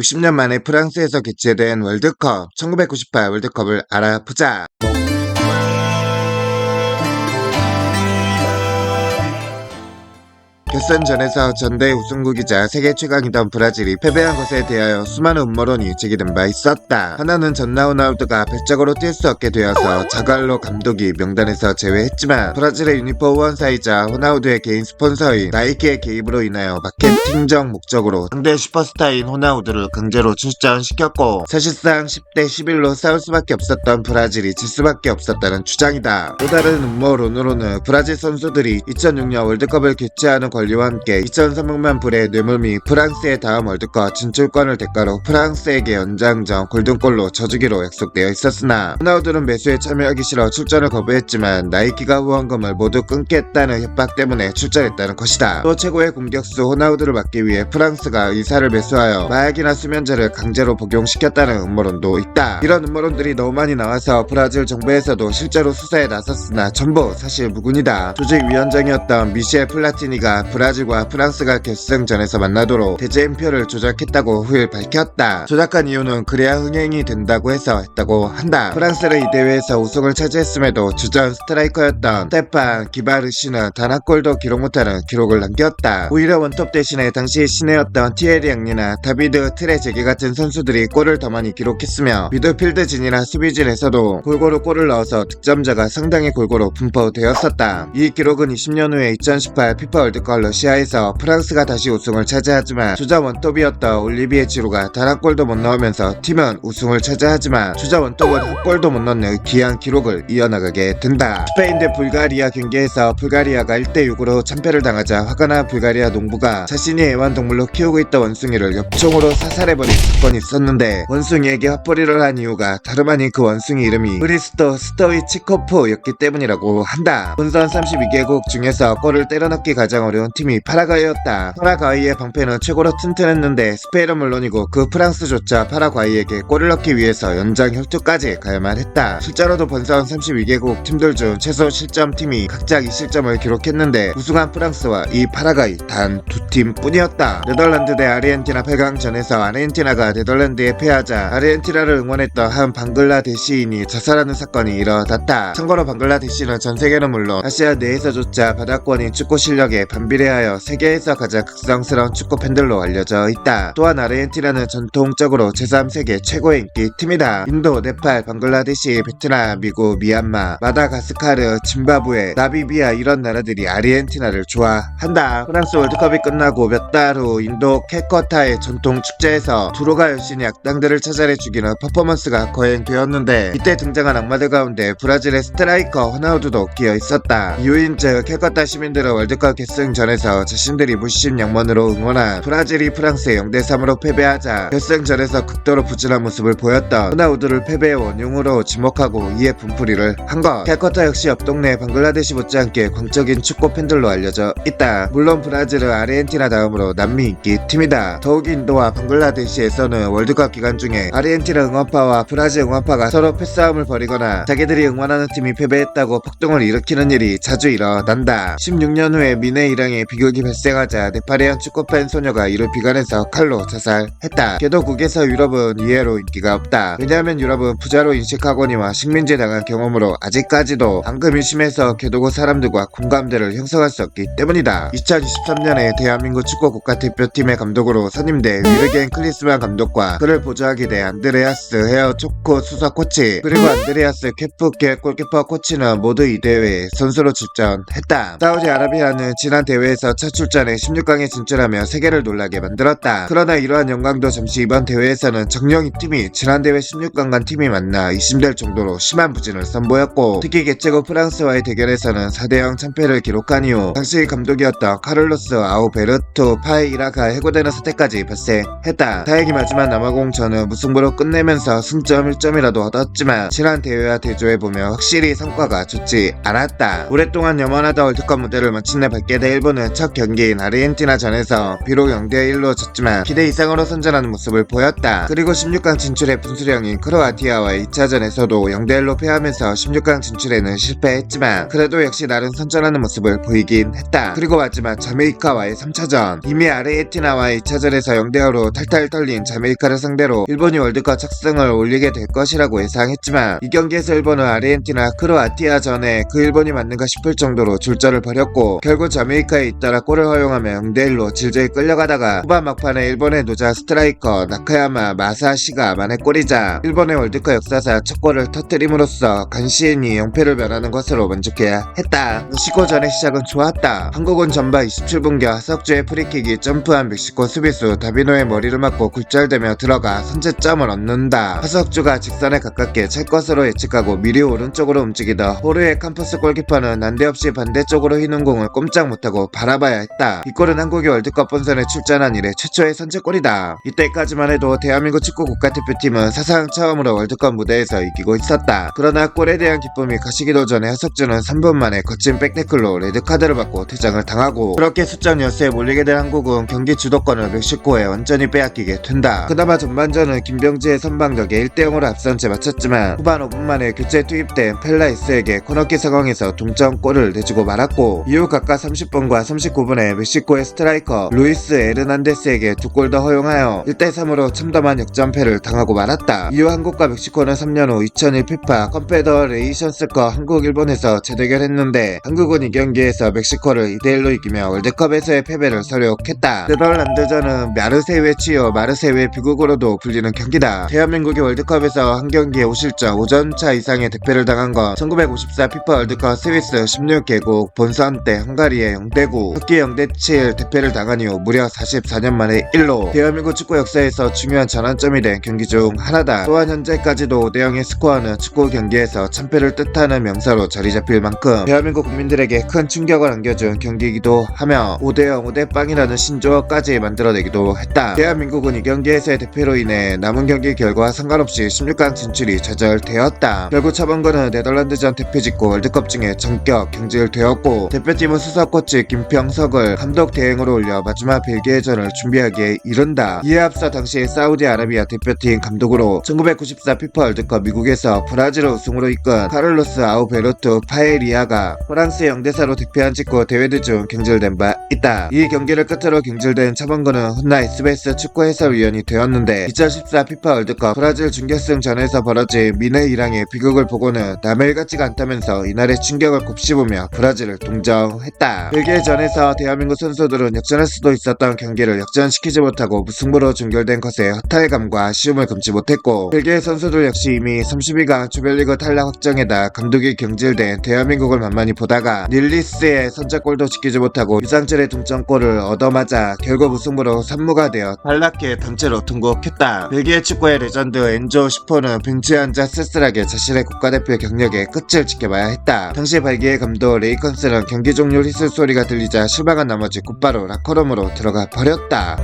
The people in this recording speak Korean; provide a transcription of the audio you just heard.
60년 만에 프랑스에서 개최된 월드컵 1998 월드컵을 알아보자. 결선전에서 전대 우승국이자 세계 최강이던 브라질이 패배한 것에 대하여 수많은 음모론이 제기된 바 있었다. 하나는 전나 호나우두가 별적으로 뛸 수 없게 되어서 자갈로 감독이 명단에서 제외했지만 브라질의 유니폼 후원사이자 호나우두의 개인 스폰서인 나이키의 개입으로 인하여 마케팅적 목적으로 상대 슈퍼스타인 호나우두를 강제로 출전시켰고, 사실상 10대 11로 싸울 수밖에 없었던 브라질이 질 수밖에 없었다는 주장이다. 또 다른 음모론으로는 브라질 선수들이 2006년 월드컵을 개최하는 권리와 함께 2,300만 불의 뇌물미 프랑스의 다음 월드컵 진출권을 대가로 프랑스에게 연장전 골든골로 져주기로 약속되어 있었으나 호나우두는 매수에 참여하기 싫어 출전을 거부했지만 나이키가 후원금을 모두 끊겠다는 협박 때문에 출전했다는 것이다. 또 최고의 공격수 호나우두를 막기 위해 프랑스가 의사를 매수하여 마약이나 수면제를 강제로 복용시켰다는 음모론도 있다. 이런 음모론들이 너무 많이 나와서 브라질 정부에서도 실제로 수사에 나섰으나 전부 사실 무근이다. 조직위원장이었던 미셸 플라티니가 브라질과 프랑스가 결승전에서 만나도록 대제인표를 조작했다고 후일 밝혔다. 조작한 이유는 그래야 흥행이 된다고 해서 했다고 한다. 프랑스는 이 대회에서 우승을 차지했음에도 주전 스트라이커였던 스테판 기바르시는 단 한 골도 기록 못하는 기록을 남겼다. 오히려 원톱 대신에 당시 신예였던 티에리 앙리나 다비드 트레제게 같은 선수들이 골을 더 많이 기록했으며 미드필드진이나 수비진에서도 골고루 골을 넣어서 득점자가 상당히 골고루 분포되었었다. 이 기록은 20년 후에 2018 피파 월드컵 러시아에서 프랑스가 다시 우승을 차지하지만 주자 원톱이었던 올리비에 지루가 단 한 골도 못 넣으면서 팀은 우승을 차지하지만 주자 원톱은 한 골도 못 넣는 귀한 기록을 이어나가게 된다. 스페인 대 불가리아 경기에서 불가리아가 1대6으로 참패를 당하자 화가 난 불가리아 농부가 자신이 애완동물로 키우고 있던 원숭이를 엽총으로 사살해버린 사건이 있었는데, 원숭이에게 헛벌이를 한 이유가 다름 아닌 그 원숭이 이름이 브리스토 스토이치코프였기 때문이라고 한다. 본선 32개국 중에서 골을 때려넣기 가장 어려운 팀이 파라과이였다. 파라과이의 방패는 최고로 튼튼했는데 스페인은 물론이고 그 프랑스조차 파라과이에게 골을 넣기 위해서 연장 혈투까지 가야만 했다. 실제로도 본선 32개국 팀들 중 최소 실점 팀이 각자 2실점을 기록했는데 우승한 프랑스와 이 파라과이 단 두 팀뿐이었다. 네덜란드 대 아르헨티나 8강전에서 아르헨티나가 네덜란드에 패하자 아르헨티나를 응원했던 한 방글라데시인이 자살하는 사건이 일어났다. 참고로 방글라데시는 전세계는 물론 아시아 내에서조차 바닥권인 축구 실력에 반비례하여 세계에서 가장 극성스러운 축구 팬들로 알려져 있다. 또한 아르헨티나는 전통적으로 제3세계 최고의 인기 팀이다. 인도, 네팔, 방글라데시, 베트남, 미국, 미얀마, 마다가스카르, 짐바브웨, 나미비아 이런 나라들이 아르헨티나를 좋아한다. 프랑스 월드컵이 끝나고 몇 달 후 인도 캘커타의 전통 축제에서 두로가 여신이 악당들을 찾아내 죽이는 퍼포먼스가 거행되었는데, 이때 등장한 악마들 가운데 브라질의 스트라이커 호나우두도 끼어 있었다. 이유인즉 캘커타 시민들은 월드컵 결승전에서 자신들이 무시심양면으로 응원한 브라질이 프랑스에 0대3으로 패배하자 결승전에서 극도로 부진한 모습을 보였던 호나우두를 패배의 원흉으로 지목하고 이에 분풀이를 한 것. 캘커타 역시 옆 동네 방글라데시 못지않게 광적인 축구 팬들로 알려져 있다. 물론 브라질은 아르헨티나 다음으로 남미 인기 팀이다. 더욱이 인도와 방글라데시에서는 월드컵 기간 중에 아르헨티나 응원파와 브라질 응원파가 서로 패싸움을 벌이거나 자기들이 응원하는 팀이 패배했다고 폭동을 일으키는 일이 자주 일어난다. 16년 후에 미네 일행의 비극이 발생하자 네팔의 한 축구팬 소녀가 이를 비관해서 칼로 자살했다. 개도국에서 유럽은 이해로 인기가 없다. 왜냐하면 유럽은 부자로 인식하거니와 식민지에 당한 경험으로 아직까지도 앙금이 심해서 개도국 사람들과 공감대를 형성할 수 없기 때문이다. 2023년에 대한민국 축구 국가대표팀의 감독으로 선임된 위르겐 클리스만 감독과 그를 보조하게 된 안드레아스 헤어 초코 수석 코치, 그리고 안드레아스 케프케 골키퍼 코치는 모두 이 대회에 선수로 출전했다. 사우디아라비아는 지난 대회에서 첫 출전에 16강에 진출하며 세계를 놀라게 만들었다. 그러나 이러한 영광도 잠시 이번 대회에서는 정녕 이 팀이 지난 대회 16강 간 팀이 만나 의심될 정도로 심한 부진을 선보였고, 특히 개최국 프랑스와의 대결에서는 4대0 참패를 기록한 이후 당시 감독이었던 카를로스 아우베르토 파이라가 해고되는 사태까지 발생했다. 다행히 마지막 남아공전은 무승부로 끝내면서 승점 1점이라도 얻었지만 지난 대회와 대조해보면 확실히 성과가 좋지 않았다. 오랫동안 염원하던 월드컵 무대를 마침내 밟게 된 일본 일본은 첫 경기인 아르헨티나전에서 비록 0대1로 졌지만 기대 이상으로 선전하는 모습을 보였다. 그리고 16강 진출의 분수령인 크로아티아와의 2차전에서도 0대1로 패하면서 16강 진출에는 실패했지만 그래도 역시 나름 선전하는 모습을 보이긴 했다. 그리고 마지막 자메이카와의 3차전, 이미 아르헨티나와의 2차전에서 0대5로 탈탈 털린 자메이카를 상대로 일본이 월드컵 첫 승을 올리게 될 것이라고 예상했지만 이 경기에서 일본은 아르헨티나 크로아티아전에 그 일본이 맞는가 싶을 정도로 줄전을 벌였고 결국 자메이카에 잇따라 골을 허용하며 0대1로 질질 끌려가다가 후반 막판에 일본의 노자 스트라이커 나카야마 마사시가 만회골이자 일본의 월드컵 역사상 첫 골을 터뜨림으로써 간시인이 0패를 면하는 것으로 만족해야 했다. 멕시코전의 시작은 좋았다. 한국은 전반 27분경 하석주의 프리킥이 점프한 멕시코 수비수 다비노의 머리를 맞고 굴절되며 들어가 선제점을 얻는다. 하석주가 직선에 가깝게 찰 것으로 예측하고 미리 오른쪽으로 움직이다 호르의 캠퍼스 골키퍼는 난데없이 반대쪽으로 휘는 공을 꼼짝 못하고 바라봐야 했다. 이 골은 한국이 월드컵 본선에 출전한 이래 최초의 선제골이다. 이때까지만 해도 대한민국 축구 국가대표팀은 사상 처음으로 월드컵 무대에서 이기고 있었다. 그러나 골에 대한 기쁨이 가시기도 전에 하석주는 3분 만에 거친 백태클로 레드카드를 받고 퇴장을 당하고 그렇게 수적 연수에 몰리게 된 한국은 경기 주도권을 멕시코에 완전히 빼앗기게 된다. 그나마 전반전은 김병지의 선방력에 1대0으로 앞선 채 마쳤지만 후반 5분 만에 교체 투입된 펠라이스에게 코너킥 상황에서 동점골을 내주고 말았고 이후 각각 30분과 39분에 멕시코의 스트라이커 루이스 에르난데스에게 두 골 더 허용하여 1대3으로 참담한 역전패를 당하고 말았다. 이후 한국과 멕시코는 3년 후 2001 피파 컨페더레이션스컵 한국 일본에서 재대결했는데 한국은 이 경기에서 멕시코를 2대1로 이기며 월드컵에서의 패배를 서력했다. 네덜란드전은 마르세유의 치유 마르세유의 비극으로도 불리는 경기다. 대한민국이 월드컵에서 한 경기에 5실점 5점차 이상의 대패를 당한 건 1954 피파 월드컵 스위스 16개국 본선 때 헝가리에 0대9 터키 0대7 대패를 당한 이후 무려 44년 만에 1로 대한민국 축구 역사에서 중요한 전환점이 된 경기 중 하나다. 또한 현재까지도 5대0의 스코어는 축구 경기에서 참패를 뜻하는 명사로 자리 잡힐 만큼 대한민국 국민들에게 큰 충격을 안겨준 경기이기도 하며 5대0 5대빵이라는 신조어까지 만들어내기도 했다. 대한민국은 이 경기에서의 대패로 인해 남은 경기 결과와 상관없이 16강 진출이 좌절되었다. 결국 차범근은 네덜란드전 대패 직후 월드컵 중에 전격 경질되었고 대표팀은 수석 코치 김평석을 감독 대행으로 올려 마지막 벨기에전을 준비하기에 이른다. 이에 앞서 당시 사우디아라비아 대표팀 감독으로 1994 피파 월드컵 미국에서 브라질을 우승으로 이끈 카를로스 아우베르토 파에리아가 프랑스의 0대4로 대패한 직후 대회들 중 경질된 바 있다. 이 경기를 끝으로 경질된 차범근은 훗날 SBS 축구 해설위원이 되었는데 2014 피파 월드컵 브라질 준결승전에서 벌어진 미네이랑의 비극을 보고는 남의 일 같지가 않다면서 이날의 충격을 곱씹으며 브라질을 동정했다. 벨기에전에서 대한민국 선수들은 역전할 수도 있었던 경기를 역전시키지 못하고 무승부로 종결된 것에 허탈감과 아쉬움을 금치 못했고 벨기에 선수들 역시 이미 32강 조별리그 탈락 확정에다 감독이 경질된 대한민국을 만만히 보다가 닐리스의 선제골도 지키지 못하고 유상철의 동점골을 얻어맞아 결국 무승부로 3무가 되어 탈락해 단체로 통곡했다. 벨기에 축구의 레전드 엔조 슈퍼는 벤치에 앉아 쓸쓸하게 자신의 국가대표 경력의 끝을 지켜봐야 했다. 당시 벨기에 감독 레이컨스는 경기 종료 휘슬 소리가 들리자 실망한 나머지 곧바로 라커룸으로 들어가 버렸다.